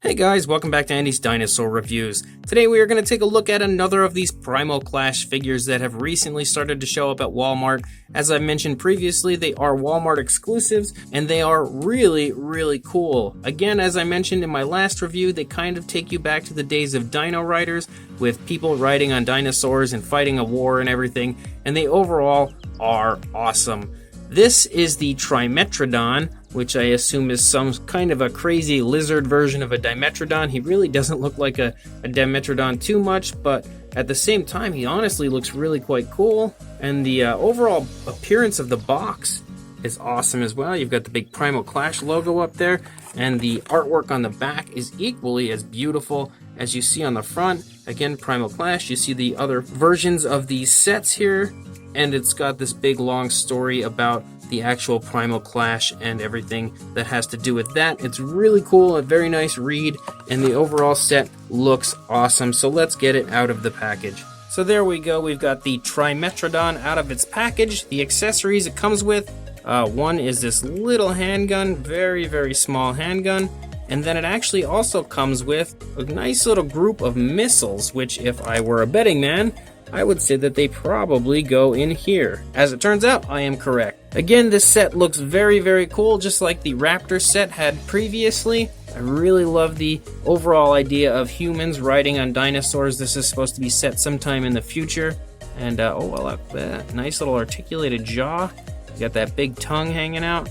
Hey guys, welcome back to Andy's Dinosaur Reviews. Today we are going to take a look at another of these Primal Clash figures that have recently started to show up at Walmart. As I mentioned previously, they are Walmart exclusives and they are really cool. Again, as I mentioned in my last review, they kind of take you back to the days of Dino Riders with people riding on dinosaurs and fighting a war and everything, and they overall are awesome. This is the Trimetrodon, which I assume is some kind of a crazy lizard version of a Dimetrodon. He really doesn't look like a Dimetrodon too much, but at the same time, he honestly looks really quite cool. And the overall appearance of the box is awesome as well. You've got the big Primal Clash logo up there, and the artwork on the back is equally as beautiful as you see on the front. Again, Primal Clash, you see the other versions of these sets here, and it's got this big long story about the actual Primal Clash and everything that has to do with that. It's really cool, a very nice read, and the overall set looks awesome. So let's get it out of the package. So there we go, we've got the Trimetrodon out of its package. The accessories it comes with, one is this little handgun, very small handgun, and then it actually also comes with a nice little group of missiles, which if I were a betting man, I would say that they probably go in here. As it turns out, I am correct. Again, this set looks very cool, just like the Raptor set had previously. I really love the overall idea of humans riding on dinosaurs. This is supposed to be set sometime in the future. And, oh, well, look at that. Nice little articulated jaw. You got that big tongue hanging out.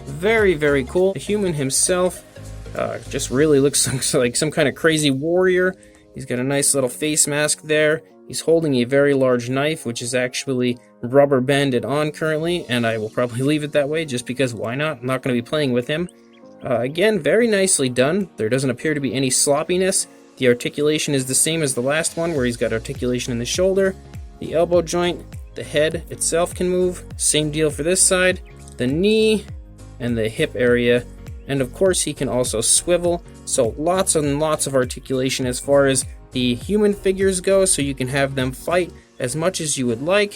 Very cool. The human himself just really looks like some kind of crazy warrior. He's got a nice little face mask there. He's holding a very large knife, which is actually rubber banded on currently, and I will probably leave it that way just because why not? I'm not going to be playing with him. Again, very nicely done. There doesn't appear to be any sloppiness. The articulation is the same as the last one, where he's got articulation in the shoulder, the elbow joint, the head itself can move. Same deal for this side, the knee, and the hip area. And of course, he can also swivel, so lots and lots of articulation as far as the human figures go, so you can have them fight as much as you would like.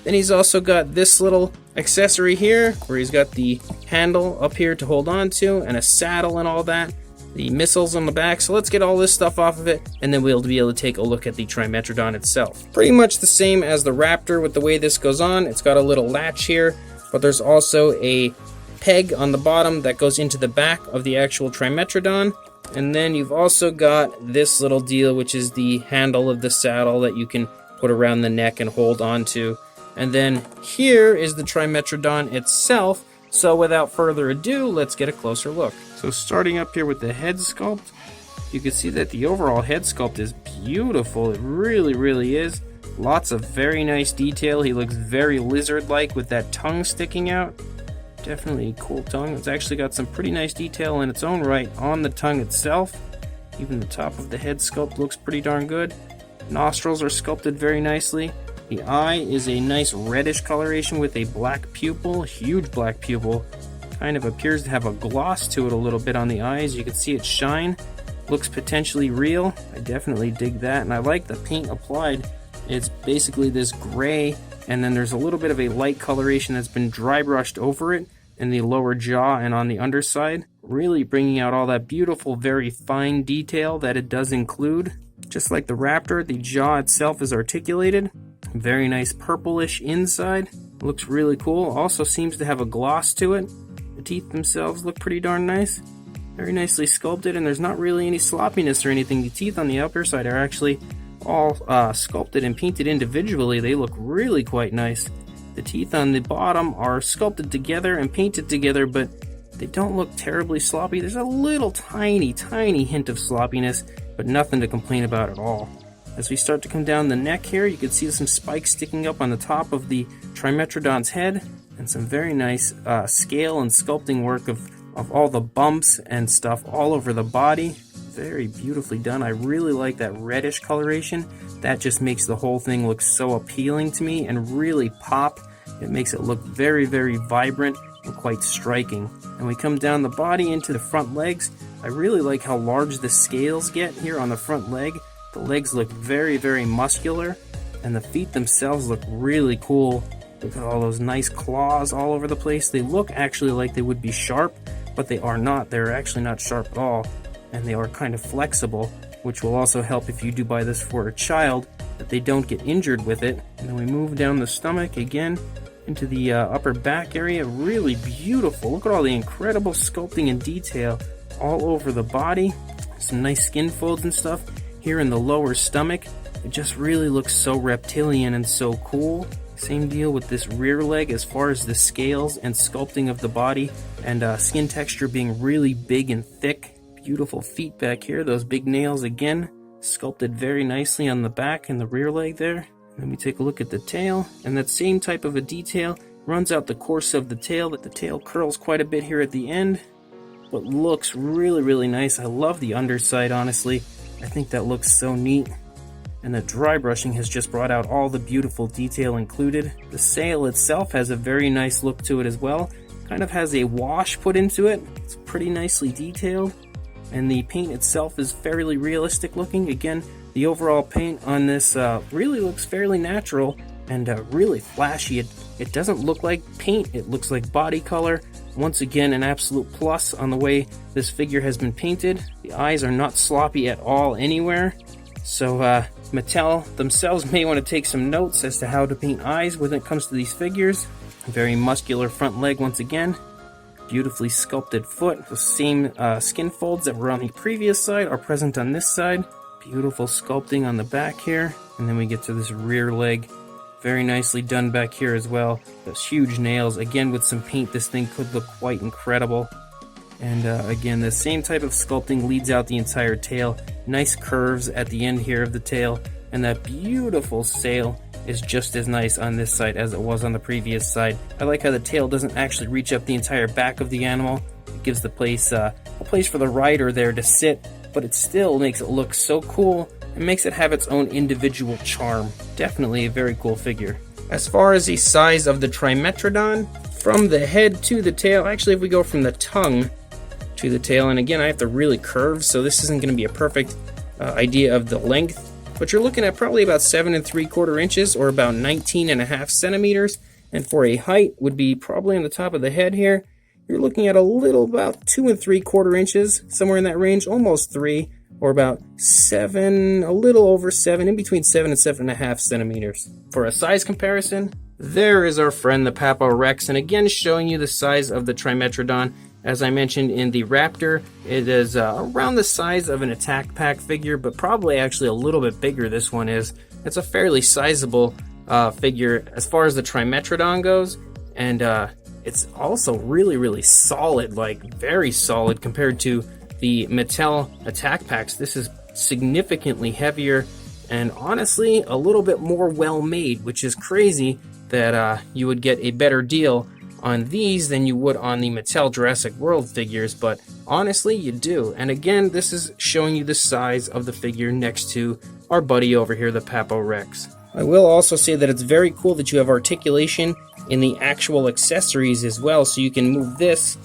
Then he's also got this little accessory here, where he's got the handle up here to hold on to, and a saddle and all that. The missiles on the back, so let's get all this stuff off of it, and then we'll be able to take a look at the Trimetrodon itself. Pretty much the same as the Raptor with the way this goes on. It's got a little latch here, but there's also a peg on the bottom that goes into the back of the actual Trimetrodon. And then you've also got this little deal, which is the handle of the saddle that you can put around the neck and hold on to. And then here is the Trimetrodon itself. So without further ado, let's get a closer look. So starting up here with the head sculpt, you can see that the overall head sculpt is beautiful. It really is. Lots of very nice detail. He looks very lizard-like with that tongue sticking out. Definitely a cool tongue. It's actually got some pretty nice detail in its own right on the tongue itself. Even the top of the head sculpt looks pretty darn good. Nostrils are sculpted very nicely. The eye is a nice reddish coloration with a black pupil, huge black pupil. Kind of appears to have a gloss to it a little bit on the eyes. You can see it shine. Looks potentially real. I definitely dig that, and I like the paint applied. It's basically this gray, and then there's a little bit of a light coloration that's been dry brushed over it in the lower jaw and on the underside, really bringing out all that beautiful, very fine detail that it does include. Just like the Raptor, the jaw itself is articulated. Very nice purplish inside. Looks really cool. Also seems to have a gloss to it. The teeth themselves look pretty darn nice. Very nicely sculpted, and there's not really any sloppiness or anything. The teeth on the upper side are actually all sculpted and painted individually. They look really quite nice. The teeth on the bottom are sculpted together and painted together, but they don't look terribly sloppy. There's a little tiny hint of sloppiness, but nothing to complain about at all. As we start to come down the neck here, you can see some spikes sticking up on the top of the Trimetrodon's head, and some very nice scale and sculpting work of all the bumps and stuff all over the body. Very beautifully done. I really like that reddish coloration. That just makes the whole thing look so appealing to me and really pop. It makes it look very vibrant and quite striking. And we come down the body into the front legs. I really like how large the scales get here on the front leg. The legs look very muscular, and the feet themselves look really cool. Look at all those nice claws all over the place. They look actually like they would be sharp, but they are not. They're actually not sharp at all. and they are kind of flexible, which will also help if you do buy this for a child, that they don't get injured with it. And then we move down the stomach again into the upper back area. Really beautiful. Look at all the incredible sculpting and detail all over the body. Some nice skin folds and stuff here in the lower stomach. It just really looks so reptilian and so cool. Same deal with this rear leg as far as the scales and sculpting of the body, and skin texture being really big and thick. Beautiful feet back here, those big nails again, sculpted very nicely on the back and the rear leg there. Then we take a look at the tail, and that same type of a detail runs out the course of the tail, that the tail curls quite a bit here at the end, but looks really, really nice. I love the underside, honestly. I think that looks so neat. And the dry brushing has just brought out all the beautiful detail included. The sail itself has a very nice look to it as well. Kind of has a wash put into it. It's pretty nicely detailed. And the paint itself is fairly realistic looking. Again, the overall paint on this really looks fairly natural and really flashy. It doesn't look like paint, it looks like body color. Once again, an absolute plus on the way this figure has been painted. The eyes are not sloppy at all anywhere. So Mattel themselves may want to take some notes as to how to paint eyes when it comes to these figures. Very muscular front leg once again. Beautifully sculpted foot. The same skin folds that were on the previous side are present on this side. Beautiful sculpting on the back here. And then we get to this rear leg. Very nicely done back here as well. Those huge nails. Again, with some paint, this thing could look quite incredible. And again, the same type of sculpting leads out the entire tail. Nice curves at the end here of the tail. And that beautiful sail is just as nice on this side as it was on the previous side. I like how the tail doesn't actually reach up the entire back of the animal. It gives the place a place for the rider there to sit, but it still makes it look so cool and makes it have its own individual charm. Definitely a very cool figure. As far as the size of the Trimetrodon, from the head to the tail, actually if we go from the tongue to the tail, and again I have to really curve, so this isn't going to be a perfect idea of the length, but you're looking at probably about 7 3/4 inches or about 19.5 centimeters, and for a height would be probably on the top of the head here. You're looking at a little about 2 3/4 inches, somewhere in that range, almost 3, or about 7, a little over 7, in between 7 and 7.5 centimeters. For a size comparison, there is our friend the Papo Rex, and again showing you the size of the Trimetrodon. As I mentioned in the Raptor, it is around the size of an Attack Pack figure, but probably actually a little bit bigger this one is. It's a fairly sizable figure as far as the Trimetrodon goes, and it's also really, really solid, like very solid compared to the Mattel Attack Packs. This is significantly heavier and honestly a little bit more well made, which is crazy that you would get a better deal on these than you would on the Mattel Jurassic World figures, but honestly you do. And again, this is showing you the size of the figure next to our buddy over here, the Papo Rex. I will also say that it's very cool that you have articulation in the actual accessories as well, so you can move this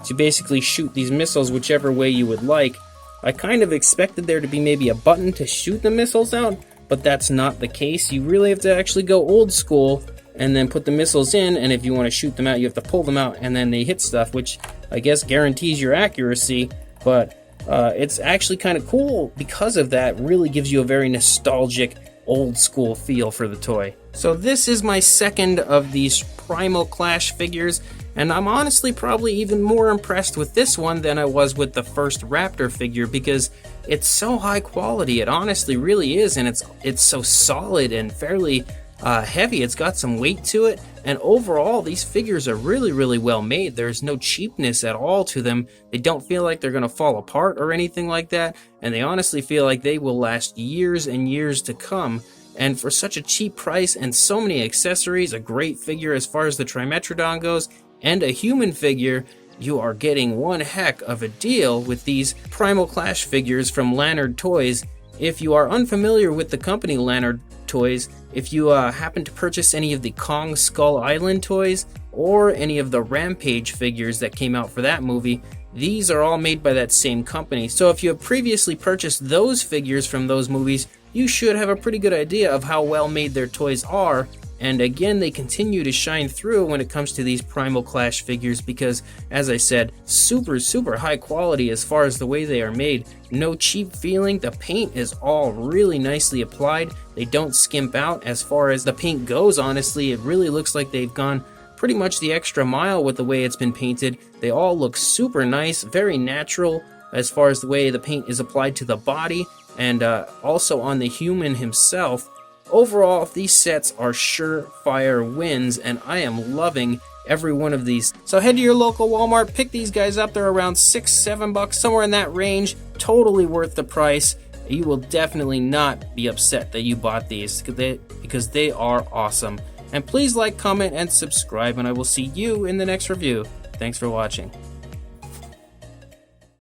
to basically shoot these missiles whichever way you would like. I kind of expected there to be maybe a button to shoot the missiles out, but that's not the case. You really have to actually go old school and then put the missiles in, and if you want to shoot them out, you have to pull them out and then they hit stuff, which I guess guarantees your accuracy, but it's actually kind of cool because of that. Really gives you a very nostalgic, old school feel for the toy. So this is my second of these Primal Clash figures, and I'm honestly probably even more impressed with this one than I was with the first Raptor figure, because it's so high quality. It honestly really is, and it's so solid and fairly heavy. It's got some weight to it, and overall these figures are really, really well made. There's no cheapness at all to them. They don't feel like they're going to fall apart or anything like that, and they honestly feel like they will last years and years to come. And for such a cheap price and so many accessories, a great figure as far as the Trimetrodon goes, and a human figure, you are getting one heck of a deal with these Primal Clash figures from Lanard Toys. If you are unfamiliar with the company Lanard Toys, if you happen to purchase any of the Kong Skull Island toys or any of the Rampage figures that came out for that movie, these are all made by that same company. So if you have previously purchased those figures from those movies, you should have a pretty good idea of how well made their toys are. And again, they continue to shine through when it comes to these Primal Clash figures because, as I said, super high quality as far as the way they are made. No cheap feeling, the paint is all really nicely applied. They don't skimp out as far as the paint goes, honestly. It really looks like they've gone pretty much the extra mile with the way it's been painted. They all look super nice, very natural as far as the way the paint is applied to the body and also on the human himself. Overall, these sets are surefire wins, and I am loving every one of these. So head to your local Walmart, pick these guys up. They're around $6-7, somewhere in that range. Totally worth the price. You will definitely not be upset that you bought these because they are awesome. And please like, comment, and subscribe, and I will see you in the next review. Thanks for watching.